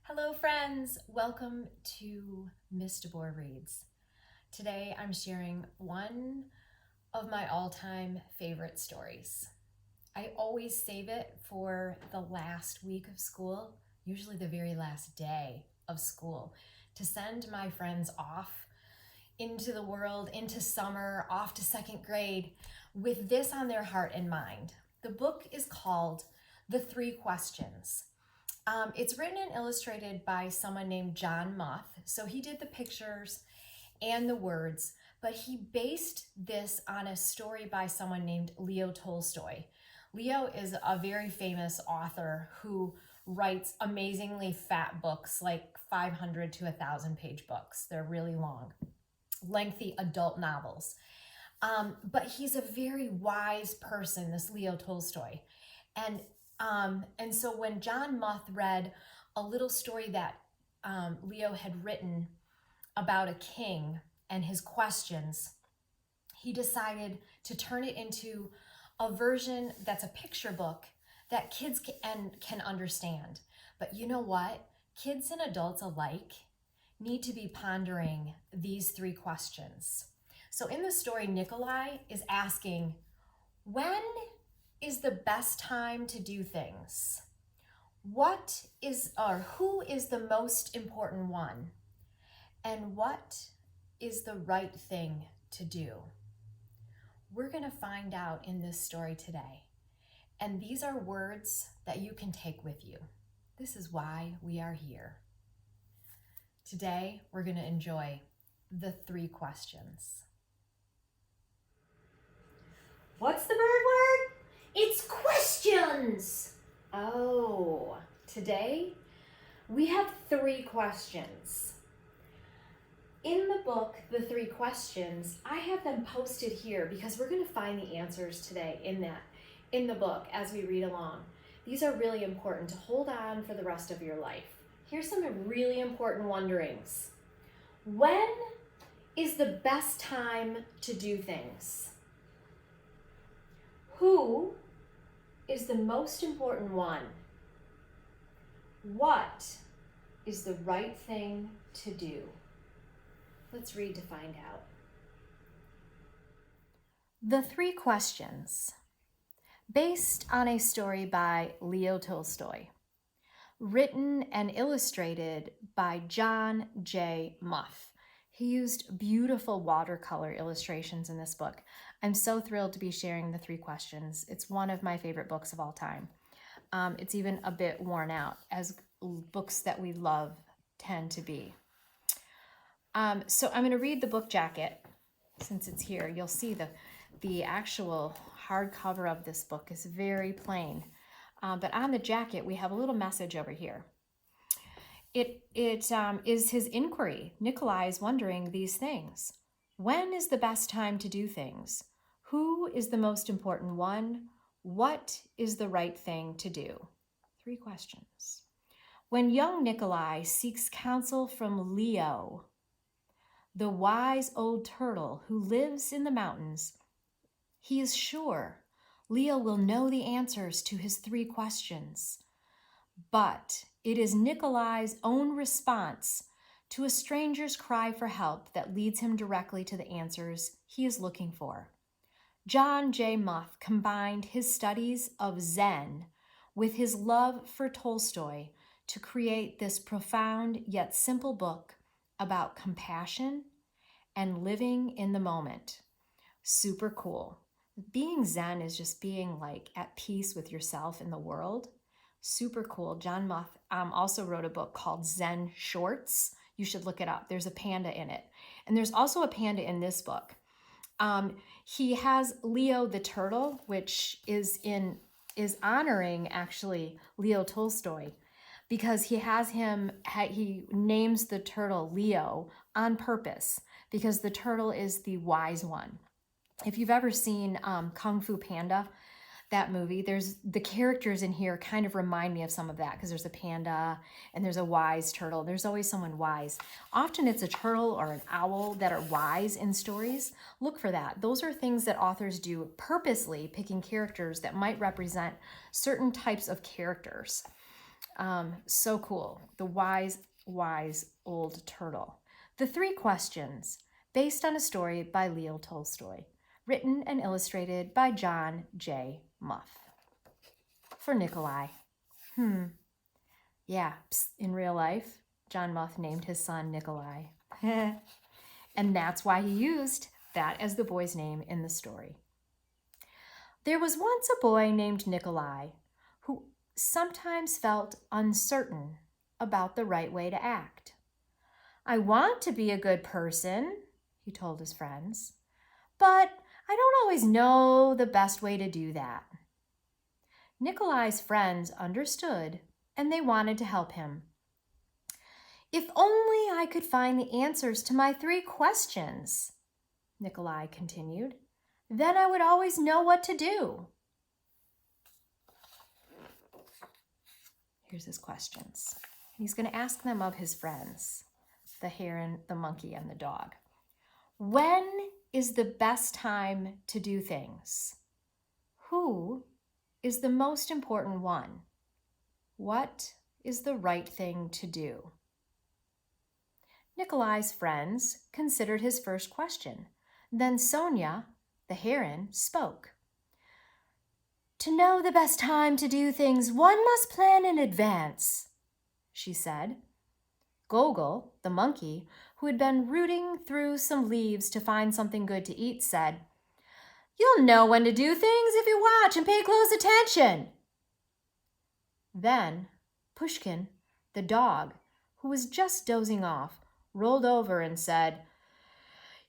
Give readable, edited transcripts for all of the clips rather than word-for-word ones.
Hello friends, welcome to Miss DeBoer Reads. Today I'm sharing one of my all-time favorite stories. I always save it for the last week of school, usually the very last day of school, to send my friends off into the world, into summer, off to second grade, with this on their heart and mind. The book is called The Three Questions. It's written and illustrated by someone named John Muth. So he did the pictures and the words, but he based this on a story by someone named Leo Tolstoy. Leo is a very famous author who writes amazingly fat books, like 500 to 1,000 page books. They're really long, lengthy adult novels. But he's a very wise person, this Leo Tolstoy. And so when John Muth read a little story that Leo had written about a king and his questions, he decided to turn it into a version that's a picture book that kids can understand. But you know what? Kids and adults alike need to be pondering these three questions. So in the story, Nikolai is asking, when is the best time to do things? Who is the most important one? And what is the right thing to do? We're going to find out in this story today. And these are words that you can take with you. This is why we are here. Today, we're going to enjoy the three questions. What's the bird word? It's questions. Oh, today we have three questions. In the book, The Three Questions, I have them posted here because we're going to find the answers today in the book as we read along. These are really important to hold on for the rest of your life. Here's some really important wonderings. When is the best time to do things? Who is the most important one? What is the right thing to do? Let's read to find out. The Three Questions, based on a story by Leo Tolstoy, written and illustrated by John J. Muth. He used beautiful watercolor illustrations in this book. I'm so thrilled to be sharing The Three Questions. It's one of my favorite books of all time. It's even a bit worn out, as books that we love tend to be. So I'm going to read the book jacket since it's here. You'll see the actual hardcover of this book is very plain. But on the jacket, we have a little message over here. It is his inquiry. Nikolai is wondering these things. When is the best time to do things? Who is the most important one? What is the right thing to do? Three questions. When young Nikolai seeks counsel from Leo, the wise old turtle who lives in the mountains, he is sure Leo will know the answers to his three questions. But it is Nikolai's own response to a stranger's cry for help that leads him directly to the answers he is looking for. John J. Muth combined his studies of Zen with his love for Tolstoy to create this profound yet simple book about compassion and living in the moment. Super cool. Being Zen is just being like at peace with yourself and the world. Super cool. John Muth also wrote a book called Zen Shorts. You should look it up. There's a panda in it. And there's also a panda in this book. He has Leo the turtle, which is honoring actually Leo Tolstoy, because he names the turtle Leo on purpose because the turtle is the wise one. If you've ever seen Kung Fu Panda, that movie, there's the characters in here kind of remind me of some of that because there's a panda and there's a wise turtle. There's always someone wise. Often it's a turtle or an owl that are wise in stories. Look for that. Those are things that authors do purposely, picking characters that might represent certain types of characters. So cool. The wise, wise old turtle. The Three Questions, based on a story by Leo Tolstoy, written and illustrated by John J. Muth. For Nikolai. Yeah, in real life, John Muth named his son Nikolai. And that's why he used that as the boy's name in the story. There was once a boy named Nikolai who sometimes felt uncertain about the right way to act. I want to be a good person, he told his friends, but I don't always know the best way to do that. Nikolai's friends understood, and they wanted to help him. If only I could find the answers to my 3 questions, Nikolai continued, then I would always know what to do. Here's his questions. He's going to ask them of his friends, the heron, the monkey, and the dog. When is the best time to do things? Who is the most important one? What is the right thing to do? Nikolai's friends considered his first question. Then Sonia, the heron, spoke. To know the best time to do things, one must plan in advance, she said. Gogol, the monkey, who had been rooting through some leaves to find something good to eat, said, You'll know when to do things if you watch and pay close attention. Then Pushkin, the dog, who was just dozing off, rolled over and said,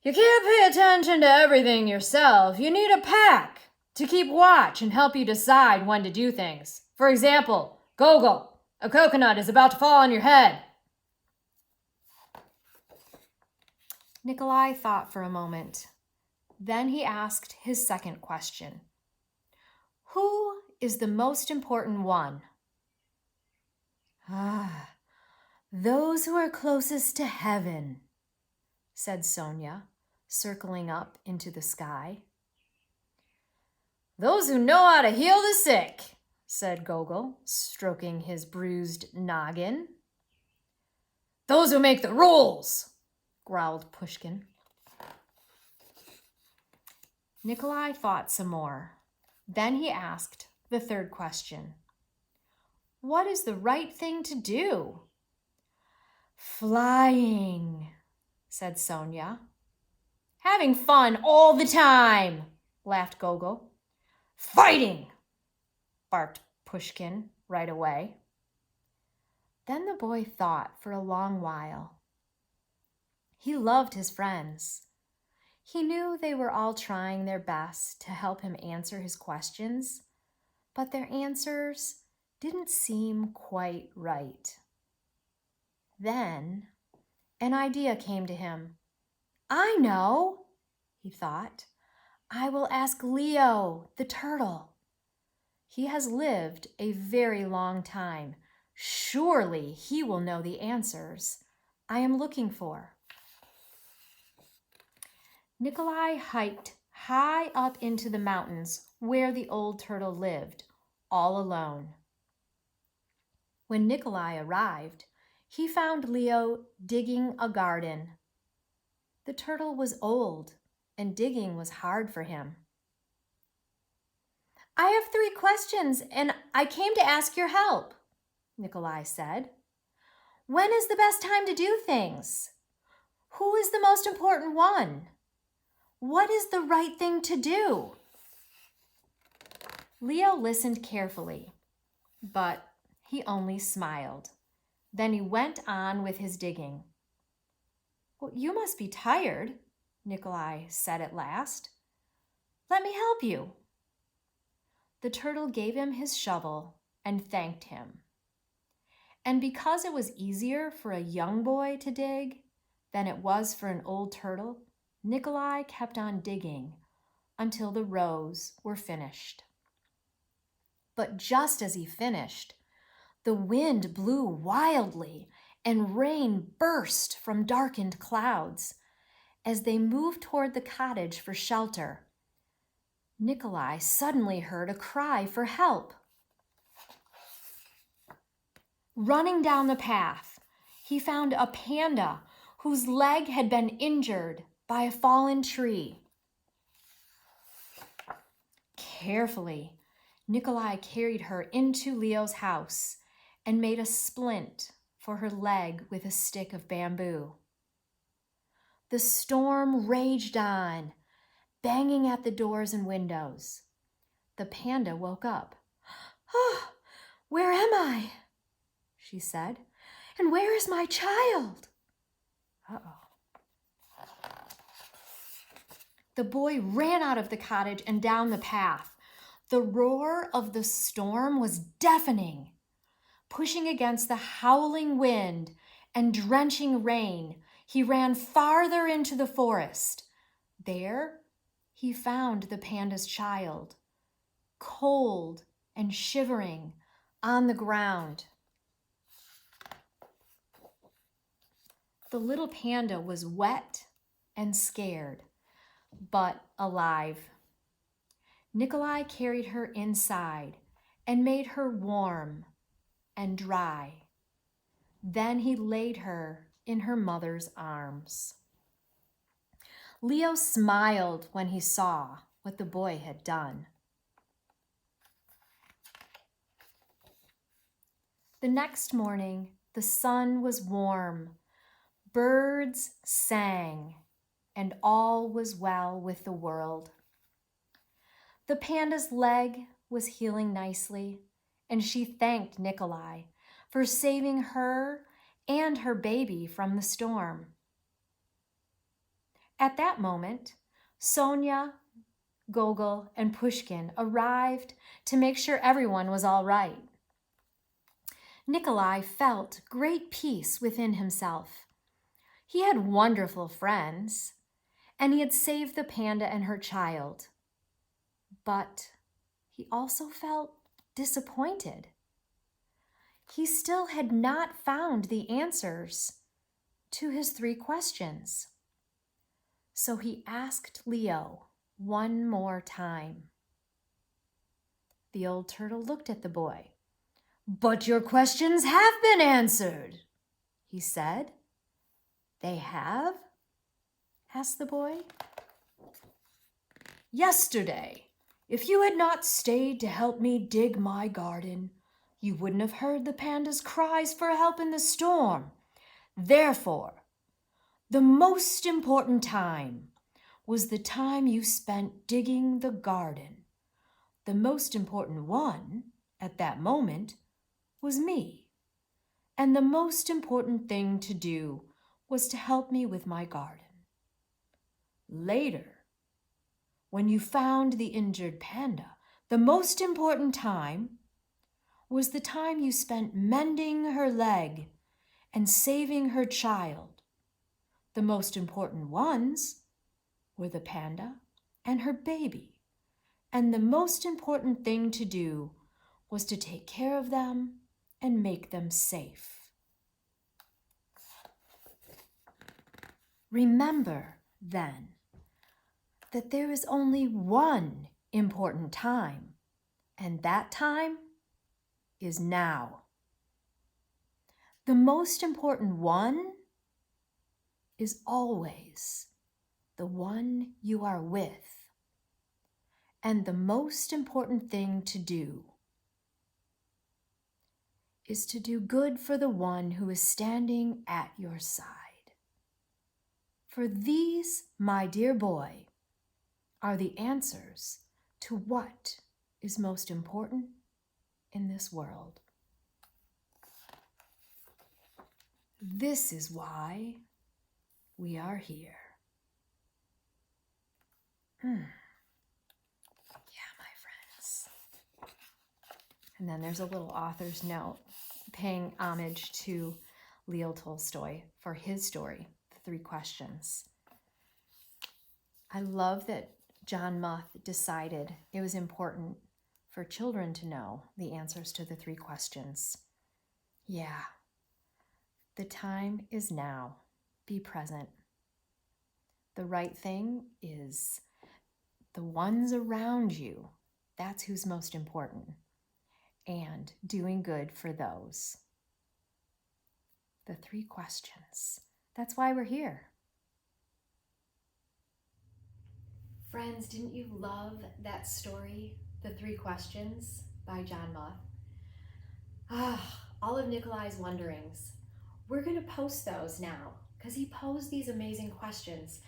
You can't pay attention to everything yourself. You need a pack to keep watch and help you decide when to do things. For example, Gogol, a coconut is about to fall on your head. Nikolai thought for a moment. Then he asked his second question. Who is the most important one? Those who are closest to heaven, said Sonia, circling up into the sky. Those who know how to heal the sick, said Gogol, stroking his bruised noggin. Those who make the rules, growled Pushkin. Nikolai thought some more. Then he asked the third question. What is the right thing to do? Flying, said Sonia. Having fun all the time, laughed Gogol. Fighting, barked Pushkin right away. Then the boy thought for a long while. He loved his friends. He knew they were all trying their best to help him answer his questions, but their answers didn't seem quite right. Then an idea came to him. I know, he thought. I will ask Leo, the turtle. He has lived a very long time. Surely he will know the answers I am looking for. Nikolai hiked high up into the mountains where the old turtle lived, all alone. When Nikolai arrived, he found Leo digging a garden. The turtle was old, and digging was hard for him. I have 3 questions, and I came to ask your help, Nikolai said. When is the best time to do things? Who is the most important one? What is the right thing to do? Leo listened carefully, but he only smiled. Then he went on with his digging. Well, you must be tired, Nikolai said at last. Let me help you. The turtle gave him his shovel and thanked him. And because it was easier for a young boy to dig than it was for an old turtle, Nikolai kept on digging until the rows were finished. But just as he finished, the wind blew wildly and rain burst from darkened clouds. As they moved toward the cottage for shelter, Nikolai suddenly heard a cry for help. Running down the path, he found a panda whose leg had been injured by a fallen tree. Carefully, Nikolai carried her into Leo's house and made a splint for her leg with a stick of bamboo. The storm raged on, banging at the doors and windows. The panda woke up. "Oh, where am I?" she said. "And where is my child?" Uh-oh. The boy ran out of the cottage and down the path. The roar of the storm was deafening. Pushing against the howling wind and drenching rain, he ran farther into the forest. There, he found the panda's child, cold and shivering on the ground. The little panda was wet and scared, but alive. Nikolai carried her inside and made her warm and dry. Then he laid her in her mother's arms. Leo smiled when he saw what the boy had done. The next morning, the sun was warm, birds sang, and all was well with the world. The panda's leg was healing nicely, and she thanked Nikolai for saving her and her baby from the storm. At that moment, Sonia, Gogol, and Pushkin arrived to make sure everyone was all right. Nikolai felt great peace within himself. He had wonderful friends, and he had saved the panda and her child. But he also felt disappointed. He still had not found the answers to his 3 questions. So he asked Leo one more time. The old turtle looked at the boy. "But your questions have been answered," he said. "They have?" asked the boy. "Yesterday, if you had not stayed to help me dig my garden, you wouldn't have heard the panda's cries for help in the storm. Therefore, the most important time was the time you spent digging the garden. The most important one, at that moment, was me. And the most important thing to do was to help me with my garden. Later, when you found the injured panda, the most important time was the time you spent mending her leg and saving her child. The most important ones were the panda and her baby, and the most important thing to do was to take care of them and make them safe. Remember, then, that there is only one important time, and that time is now. The most important one is always the one you are with, and the most important thing to do is to do good for the one who is standing at your side. For these, my dear boy, are the answers to what is most important in this world. This is why we are here. Yeah, my friends. And then there's a little author's note paying homage to Leo Tolstoy for his story, The 3 Questions. I love that John Muth decided it was important for children to know the answers to the 3 questions. Yeah, the time is now. Be present. The right thing is the ones around you. That's who's most important. And doing good for those. The 3 questions. That's why we're here. Friends, didn't you love that story, The 3 Questions by John Muth? All of Nikolai's wonderings. We're going to post those now because he posed these amazing questions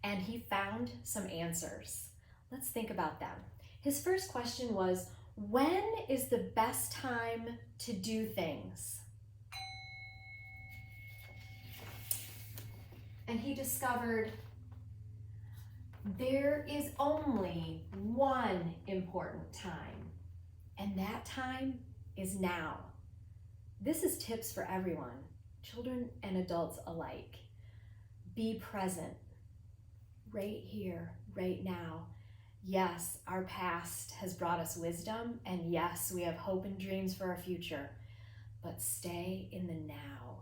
and he found some answers. Let's think about them. His first question was, when is the best time to do things? And he discovered there is only one important time, and that time is now. This is tips for everyone, children and adults alike. Be present, right here, right now. Yes, our past has brought us wisdom, and yes, we have hope and dreams for our future, but stay in the now.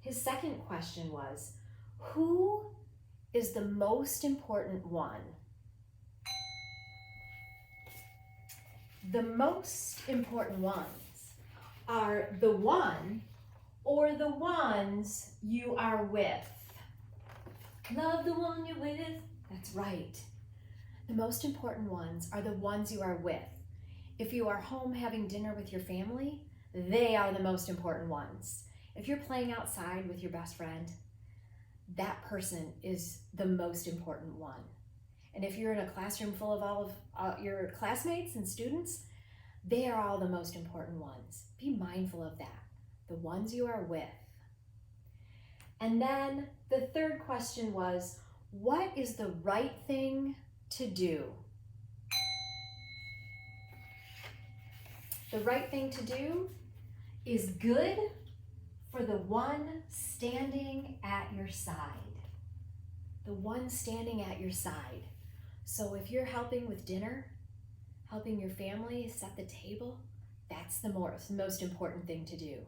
His second question was, who is the most important one? The most important ones are the one or the ones you are with. Love the one you're with. That's right. The most important ones are the ones you are with. If you are home having dinner with your family, they are the most important ones. If you're playing outside with your best friend, that person is the most important one. And if you're in a classroom full of all of your classmates and students, they are all the most important ones. Be mindful of that, the ones you are with. And then the third question was, what is the right thing to do? The right thing to do is good for the one standing at your side. The one standing at your side. So if you're helping with dinner, helping your family set the table, that's the most important thing to do.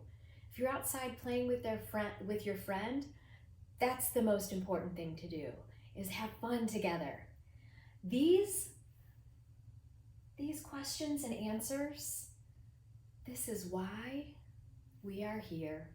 If you're outside playing with your friend, that's the most important thing to do, is have fun together. These questions and answers, this is why we are here.